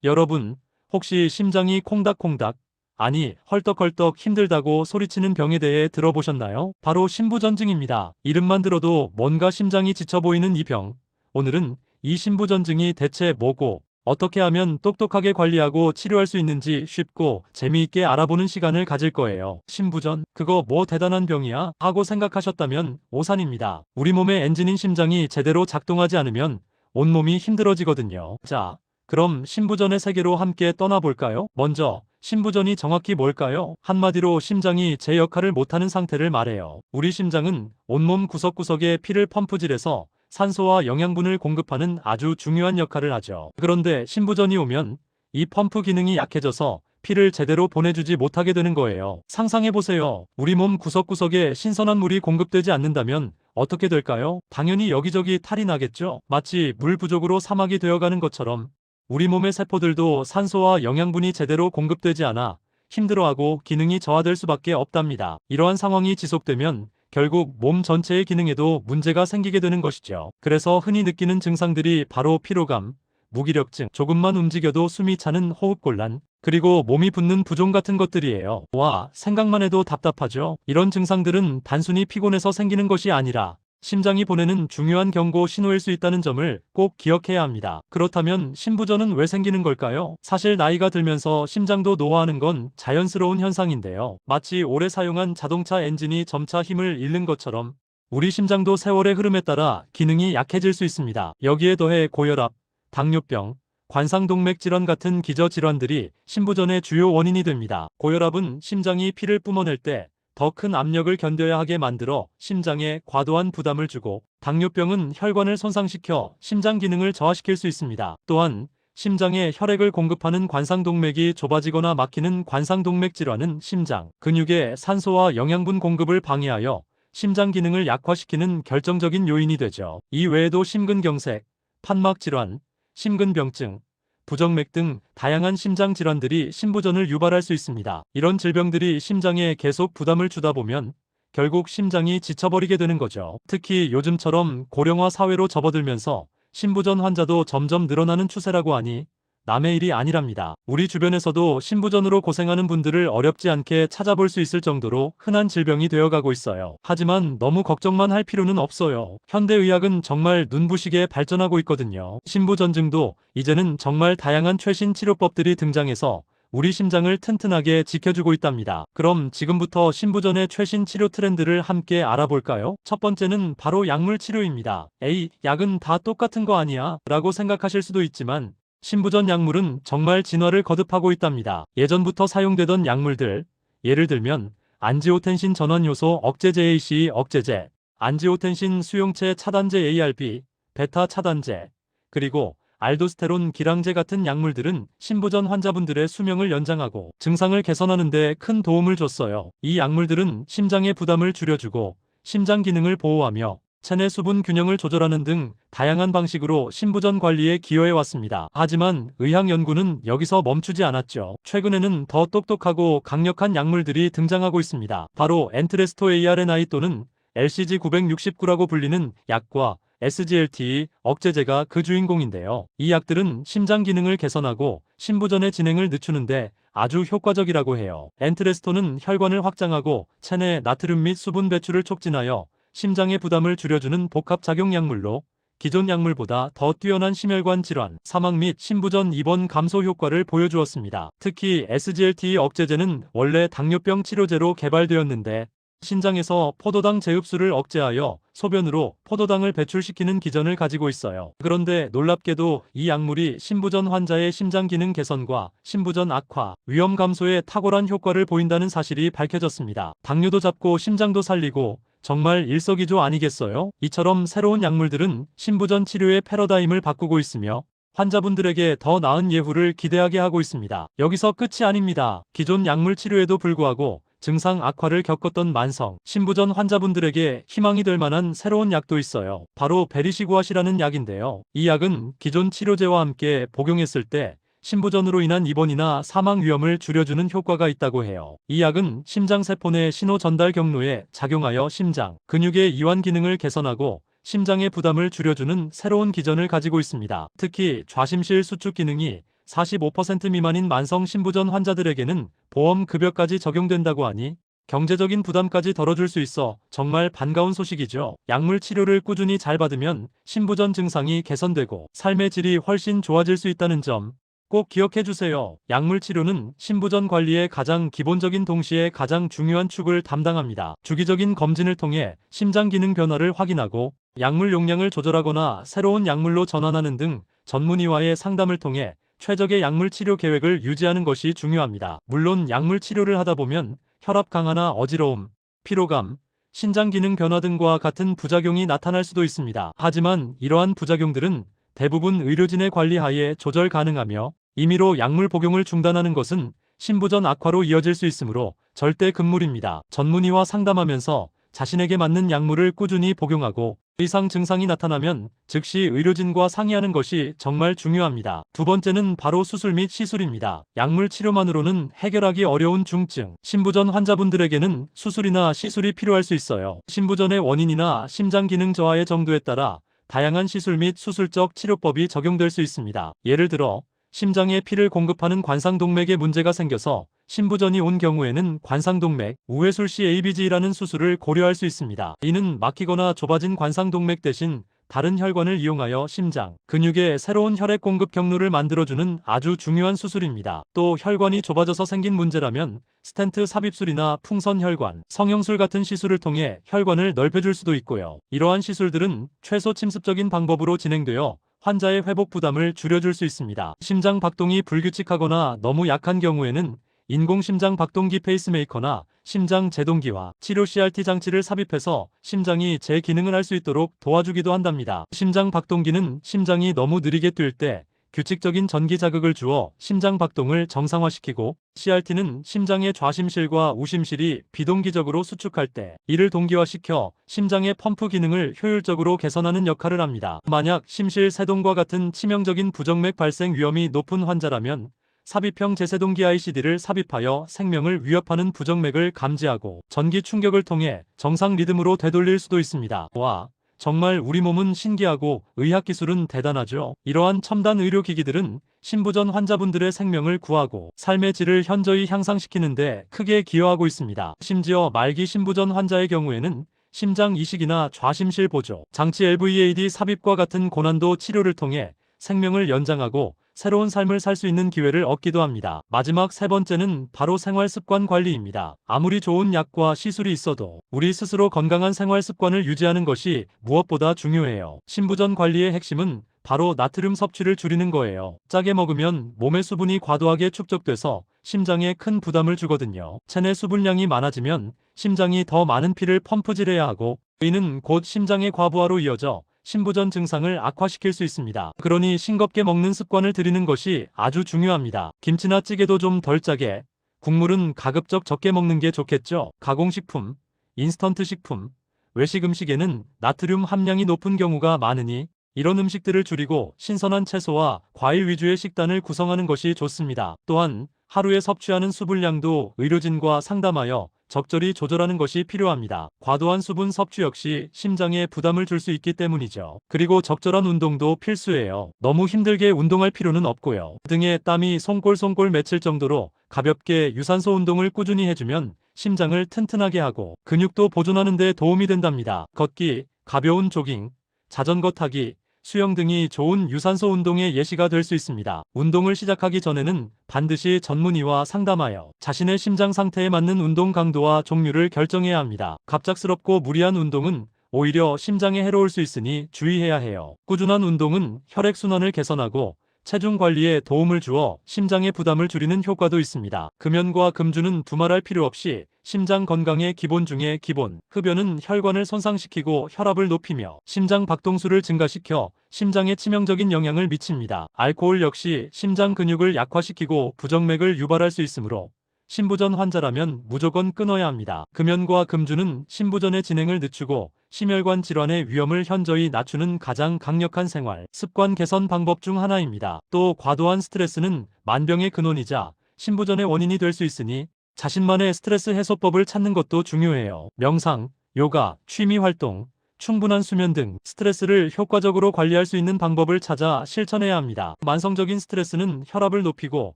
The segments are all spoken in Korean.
여러분, 혹시 심장이 콩닥콩닥, 아니 헐떡헐떡 힘들다고 소리치는 병에 대해 들어보셨나요? 바로 심부전증입니다. 이름만 들어도 뭔가 심장이 지쳐 보이는 이 병. 오늘은 이 심부전증이 대체 뭐고 어떻게 하면 똑똑하게 관리하고 치료할 수 있는지 쉽고 재미있게 알아보는 시간을 가질 거예요. 심부전? 그거 뭐 대단한 병이야? 하고 생각하셨다면 오산입니다. 우리 몸의 엔진인 심장이 제대로 작동하지 않으면 온몸이 힘들어지거든요. 자, 그럼 심부전의 세계로 함께 떠나볼까요? 먼저 심부전이 정확히 뭘까요? 한마디로 심장이 제 역할을 못하는 상태를 말해요. 우리 심장은 온몸 구석구석에 피를 펌프질해서 산소와 영양분을 공급하는 아주 중요한 역할을 하죠. 그런데 심부전이 오면 이 펌프 기능이 약해져서 피를 제대로 보내주지 못하게 되는 거예요. 상상해보세요. 우리 몸 구석구석에 신선한 물이 공급되지 않는다면 어떻게 될까요? 당연히 여기저기 탈이 나겠죠? 마치 물 부족으로 사막이 되어가는 것처럼 우리 몸의 세포들도 산소와 영양분이 제대로 공급되지 않아 힘들어하고 기능이 저하될 수밖에 없답니다. 이러한 상황이 지속되면 결국 몸 전체의 기능에도 문제가 생기게 되는 것이죠. 그래서 흔히 느끼는 증상들이 바로 피로감, 무기력증, 조금만 움직여도 숨이 차는 호흡곤란, 그리고 몸이 붓는 부종 같은 것들이에요. 와, 생각만 해도 답답하죠? 이런 증상들은 단순히 피곤해서 생기는 것이 아니라 심장이 보내는 중요한 경고 신호일 수 있다는 점을 꼭 기억해야 합니다. 그렇다면 심부전은 왜 생기는 걸까요? 사실 나이가 들면서 심장도 노화하는 건 자연스러운 현상인데요. 마치 오래 사용한 자동차 엔진이 점차 힘을 잃는 것처럼 우리 심장도 세월의 흐름에 따라 기능이 약해질 수 있습니다. 여기에 더해 고혈압, 당뇨병, 관상동맥 질환 같은 기저질환들이 심부전의 주요 원인이 됩니다. 고혈압은 심장이 피를 뿜어낼 때 더 큰 압력을 견뎌야 하게 만들어 심장에 과도한 부담을 주고, 당뇨병은 혈관을 손상시켜 심장 기능을 저하시킬 수 있습니다. 또한 심장에 혈액을 공급하는 관상동맥이 좁아지거나 막히는 관상동맥 질환은 심장 근육에 산소와 영양분 공급을 방해하여 심장 기능을 약화시키는 결정적인 요인이 되죠. 이 외에도 심근경색, 판막 질환, 심근병증, 부정맥 등 다양한 심장 질환들이 심부전을 유발할 수 있습니다. 이런 질병들이 심장에 계속 부담을 주다 보면 결국 심장이 지쳐버리게 되는 거죠. 특히 요즘처럼 고령화 사회로 접어들면서 심부전 환자도 점점 늘어나는 추세라고 하니 남의 일이 아니랍니다. 우리 주변에서도 심부전으로 고생하는 분들을 어렵지 않게 찾아볼 수 있을 정도로 흔한 질병이 되어가고 있어요. 하지만 너무 걱정만 할 필요는 없어요. 현대의학은 정말 눈부시게 발전하고 있거든요. 심부전증도 이제는 정말 다양한 최신 치료법들이 등장해서 우리 심장을 튼튼하게 지켜주고 있답니다. 그럼 지금부터 심부전의 최신 치료 트렌드를 함께 알아볼까요? 첫 번째는 바로 약물 치료입니다. 에이, 약은 다 똑같은 거 아니야? 라고 생각하실 수도 있지만 심부전 약물은 정말 진화를 거듭하고 있답니다. 예전부터 사용되던 약물들, 예를 들면 안지오텐신 전환요소 억제제 ACE 억제제, 안지오텐신 수용체 차단제 ARB, 베타 차단제, 그리고 알도스테론 기량제 같은 약물들은 심부전 환자분들의 수명을 연장하고 증상을 개선하는 데 큰 도움을 줬어요. 이 약물들은 심장의 부담을 줄여주고 심장 기능을 보호하며 체내 수분 균형을 조절하는 등 다양한 방식으로 심부전 관리에 기여해 왔습니다. 하지만 의학 연구는 여기서 멈추지 않았죠. 최근에는 더 똑똑하고 강력한 약물들이 등장하고 있습니다. 바로 엔트레스토 ARNI 또는 LCG969라고 불리는 약과 SGLT 억제제가 그 주인공인데요. 이 약들은 심장 기능을 개선하고 심부전의 진행을 늦추는데 아주 효과적이라고 해요. 엔트레스토는 혈관을 확장하고 체내 나트륨 및 수분 배출을 촉진하여 심장의 부담을 줄여주는 복합작용 약물로 기존 약물보다 더 뛰어난 심혈관 질환, 사망 및 심부전 입원 감소 효과를 보여주었습니다. 특히 SGLT 억제제는 원래 당뇨병 치료제로 개발되었는데 신장에서 포도당 재흡수를 억제하여 소변으로 포도당을 배출시키는 기전을 가지고 있어요. 그런데 놀랍게도 이 약물이 심부전 환자의 심장 기능 개선과 심부전 악화, 위험 감소에 탁월한 효과를 보인다는 사실이 밝혀졌습니다. 당뇨도 잡고 심장도 살리고 정말 일석이조 아니겠어요? 이처럼 새로운 약물들은 심부전 치료의 패러다임을 바꾸고 있으며 환자분들에게 더 나은 예후를 기대하게 하고 있습니다. 여기서 끝이 아닙니다. 기존 약물 치료에도 불구하고 증상 악화를 겪었던 만성 심부전 환자분들에게 희망이 될 만한 새로운 약도 있어요. 바로 베리시구앗이라는 약인데요. 이 약은 기존 치료제와 함께 복용했을 때 심부전으로 인한 입원이나 사망 위험을 줄여주는 효과가 있다고 해요. 이 약은 심장세포 내 신호 전달 경로에 작용하여 심장, 근육의 이완 기능을 개선하고 심장의 부담을 줄여주는 새로운 기전을 가지고 있습니다. 특히 좌심실 수축 기능이 45% 미만인 만성 신부전 환자들에게는 보험 급여까지 적용된다고 하니 경제적인 부담까지 덜어줄 수 있어 정말 반가운 소식이죠. 약물 치료를 꾸준히 잘 받으면 신부전 증상이 개선되고 삶의 질이 훨씬 좋아질 수 있다는 점 꼭 기억해 주세요. 약물 치료는 신부전 관리의 가장 기본적인 동시에 가장 중요한 축을 담당합니다. 주기적인 검진을 통해 심장 기능 변화를 확인하고 약물 용량을 조절하거나 새로운 약물로 전환하는 등 전문의와의 상담을 통해 최적의 약물 치료 계획을 유지하는 것이 중요합니다. 물론 약물 치료를 하다 보면 혈압 강화나 어지러움, 피로감, 신장 기능 변화 등과 같은 부작용이 나타날 수도 있습니다. 하지만 이러한 부작용들은 대부분 의료진의 관리 하에 조절 가능하며 임의로 약물 복용을 중단하는 것은 신부전 악화로 이어질 수 있으므로 절대 금물입니다. 전문의와 상담하면서 자신에게 맞는 약물을 꾸준히 복용하고 이상 증상이 나타나면 즉시 의료진과 상의하는 것이 정말 중요합니다. 두 번째는 바로 수술 및 시술입니다. 약물 치료만으로는 해결하기 어려운 중증, 신부전 환자분들에게는 수술이나 시술이 필요할 수 있어요. 신부전의 원인이나 심장 기능 저하의 정도에 따라 다양한 시술 및 수술적 치료법이 적용될 수 있습니다. 예를 들어 심장에 피를 공급하는 관상동맥에 문제가 생겨서 신부전이 온 경우에는 관상동맥 우회술 CABG라는 수술을 고려할 수 있습니다. 이는 막히거나 좁아진 관상동맥 대신 다른 혈관을 이용하여 심장, 근육에 새로운 혈액 공급 경로를 만들어주는 아주 중요한 수술입니다. 또 혈관이 좁아져서 생긴 문제라면 스텐트 삽입술이나 풍선혈관, 성형술 같은 시술을 통해 혈관을 넓혀줄 수도 있고요. 이러한 시술들은 최소 침습적인 방법으로 진행되어 환자의 회복 부담을 줄여줄 수 있습니다. 심장 박동이 불규칙하거나 너무 약한 경우에는 인공심장 박동기 페이스메이커나 심장 제동기와 치료 CRT 장치를 삽입해서 심장이 재기능을 할 수 있도록 도와주기도 한답니다. 심장 박동기는 심장이 너무 느리게 뛸 때 규칙적인 전기 자극을 주어 심장 박동을 정상화시키고 CRT는 심장의 좌심실과 우심실이 비동기적으로 수축할 때 이를 동기화시켜 심장의 펌프 기능을 효율적으로 개선하는 역할을 합니다. 만약 심실 세동과 같은 치명적인 부정맥 발생 위험이 높은 환자라면 삽입형 제세동기 ICD를 삽입하여 생명을 위협하는 부정맥을 감지하고 전기 충격을 통해 정상 리듬으로 되돌릴 수도 있습니다. 와, 정말 우리 몸은 신기하고 의학기술은 대단하죠. 이러한 첨단 의료기기들은 신부전 환자분들의 생명을 구하고 삶의 질을 현저히 향상시키는 데 크게 기여하고 있습니다. 심지어 말기 신부전 환자의 경우에는 심장 이식이나 좌심실 보조, 장치 LVAD 삽입과 같은 고난도 치료를 통해 생명을 연장하고 새로운 삶을 살 수 있는 기회를 얻기도 합니다. 마지막 세 번째는 바로 생활 습관 관리입니다. 아무리 좋은 약과 시술이 있어도 우리 스스로 건강한 생활 습관을 유지하는 것이 무엇보다 중요해요. 신부전 관리의 핵심은 바로 나트륨 섭취를 줄이는 거예요. 짜게 먹으면 몸의 수분이 과도하게 축적돼서 심장에 큰 부담을 주거든요. 체내 수분량이 많아지면 심장이 더 많은 피를 펌프질해야 하고 이는 곧 심장의 과부하로 이어져 신부전 증상을 악화시킬 수 있습니다. 그러니 싱겁게 먹는 습관을 들이는 것이 아주 중요합니다. 김치나 찌개도 좀 덜 짜게, 국물은 가급적 적게 먹는 게 좋겠죠. 가공식품, 인스턴트 식품, 외식 음식에는 나트륨 함량이 높은 경우가 많으니 이런 음식들을 줄이고 신선한 채소와 과일 위주의 식단을 구성하는 것이 좋습니다. 또한 하루에 섭취하는 수분량도 의료진과 상담하여 적절히 조절하는 것이 필요합니다. 과도한 수분 섭취 역시 심장에 부담을 줄 수 있기 때문이죠. 그리고 적절한 운동도 필수예요. 너무 힘들게 운동할 필요는 없고요. 등에 땀이 송골송골 맺힐 정도로 가볍게 유산소 운동을 꾸준히 해주면 심장을 튼튼하게 하고 근육도 보존하는 데 도움이 된답니다. 걷기, 가벼운 조깅, 자전거 타기, 수영 등이 좋은 유산소 운동의 예시가 될 수 있습니다. 운동을 시작하기 전에는 반드시 전문의와 상담하여 자신의 심장 상태에 맞는 운동 강도와 종류를 결정해야 합니다. 갑작스럽고 무리한 운동은 오히려 심장에 해로울 수 있으니 주의해야 해요. 꾸준한 운동은 혈액순환을 개선하고 체중 관리에 도움을 주어 심장의 부담을 줄이는 효과도 있습니다. 금연과 금주는 두말할 필요 없이 심장 건강의 기본 중에 기본. 흡연은 혈관을 손상시키고 혈압을 높이며 심장 박동수를 증가시켜 심장에 치명적인 영향을 미칩니다. 알코올 역시 심장 근육을 약화시키고 부정맥을 유발할 수 있으므로 신부전 환자라면 무조건 끊어야 합니다. 금연과 금주는 신부전의 진행을 늦추고 심혈관 질환의 위험을 현저히 낮추는 가장 강력한 생활 습관 개선 방법 중 하나입니다. 또 과도한 스트레스는 만병의 근원이자 신부전의 원인이 될 수 있으니 자신만의 스트레스 해소법을 찾는 것도 중요해요. 명상, 요가, 취미 활동, 충분한 수면 등 스트레스를 효과적으로 관리할 수 있는 방법을 찾아 실천해야 합니다. 만성적인 스트레스는 혈압을 높이고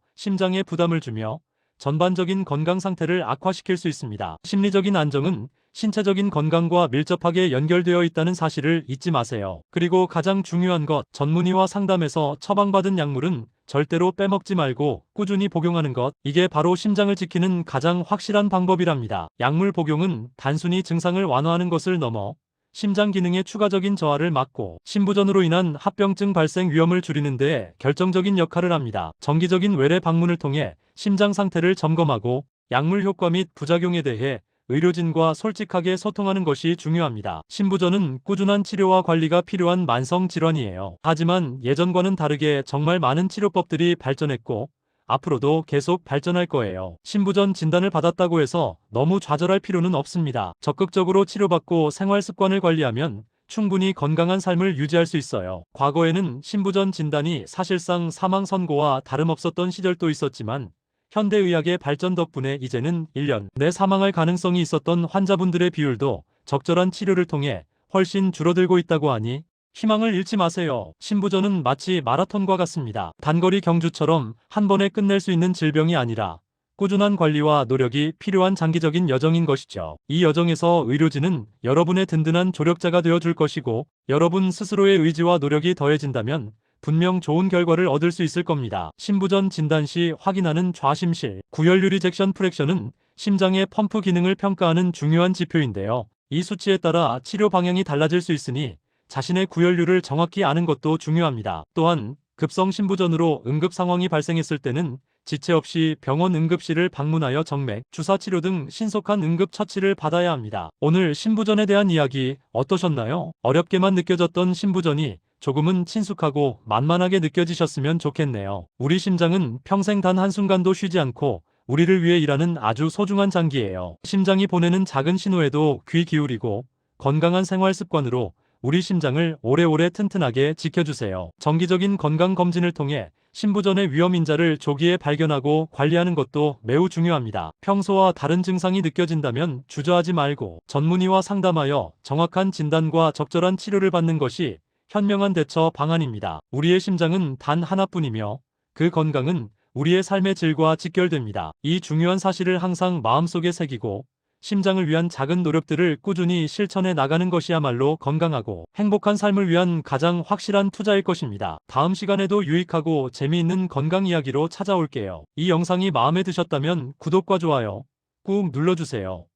심장에 부담을 주며 전반적인 건강 상태를 악화시킬 수 있습니다. 심리적인 안정은 신체적인 건강과 밀접하게 연결되어 있다는 사실을 잊지 마세요. 그리고 가장 중요한 것, 전문의와 상담에서 처방받은 약물은 절대로 빼먹지 말고 꾸준히 복용하는 것, 이게 바로 심장을 지키는 가장 확실한 방법이랍니다. 약물 복용은 단순히 증상을 완화하는 것을 넘어 심장 기능의 추가적인 저하를 막고 심부전으로 인한 합병증 발생 위험을 줄이는 데 결정적인 역할을 합니다. 정기적인 외래 방문을 통해 심장 상태를 점검하고 약물 효과 및 부작용에 대해 의료진과 솔직하게 소통하는 것이 중요합니다. 심부전은 꾸준한 치료와 관리가 필요한 만성 질환이에요. 하지만 예전과는 다르게 정말 많은 치료법들이 발전했고 앞으로도 계속 발전할 거예요. 심부전 진단을 받았다고 해서 너무 좌절할 필요는 없습니다. 적극적으로 치료받고 생활 습관을 관리하면 충분히 건강한 삶을 유지할 수 있어요. 과거에는 심부전 진단이 사실상 사망 선고와 다름없었던 시절도 있었지만 현대의학의 발전 덕분에 이제는 1년 내 사망할 가능성이 있었던 환자분들의 비율도 적절한 치료를 통해 훨씬 줄어들고 있다고 하니 희망을 잃지 마세요. 심부전은 마치 마라톤과 같습니다. 단거리 경주처럼 한 번에 끝낼 수 있는 질병이 아니라 꾸준한 관리와 노력이 필요한 장기적인 여정인 것이죠. 이 여정에서 의료진은 여러분의 든든한 조력자가 되어줄 것이고 여러분 스스로의 의지와 노력이 더해진다면 분명 좋은 결과를 얻을 수 있을 겁니다. 심부전 진단 시 확인하는 좌심실, 구혈류 리젝션 프랙션은 심장의 펌프 기능을 평가하는 중요한 지표인데요. 이 수치에 따라 치료 방향이 달라질 수 있으니 자신의 구혈류를 정확히 아는 것도 중요합니다. 또한 급성 심부전으로 응급 상황이 발생했을 때는 지체 없이 병원 응급실을 방문하여 정맥, 주사 치료 등 신속한 응급 처치를 받아야 합니다. 오늘 심부전에 대한 이야기 어떠셨나요? 어렵게만 느껴졌던 심부전이 조금은 친숙하고 만만하게 느껴지셨으면 좋겠네요. 우리 심장은 평생 단 한순간도 쉬지 않고 우리를 위해 일하는 아주 소중한 장기예요. 심장이 보내는 작은 신호에도 귀 기울이고 건강한 생활 습관으로 우리 심장을 오래오래 튼튼하게 지켜주세요. 정기적인 건강검진을 통해 심부전의 위험 인자를 조기에 발견하고 관리하는 것도 매우 중요합니다. 평소와 다른 증상이 느껴진다면 주저하지 말고 전문의와 상담하여 정확한 진단과 적절한 치료를 받는 것이 현명한 대처 방안입니다. 우리의 심장은 단 하나뿐이며 그 건강은 우리의 삶의 질과 직결됩니다. 이 중요한 사실을 항상 마음속에 새기고 심장을 위한 작은 노력들을 꾸준히 실천해 나가는 것이야말로 건강하고 행복한 삶을 위한 가장 확실한 투자일 것입니다. 다음 시간에도 유익하고 재미있는 건강 이야기로 찾아올게요. 이 영상이 마음에 드셨다면 구독과 좋아요 꾹 눌러주세요.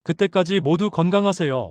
그때까지 모두 건강하세요.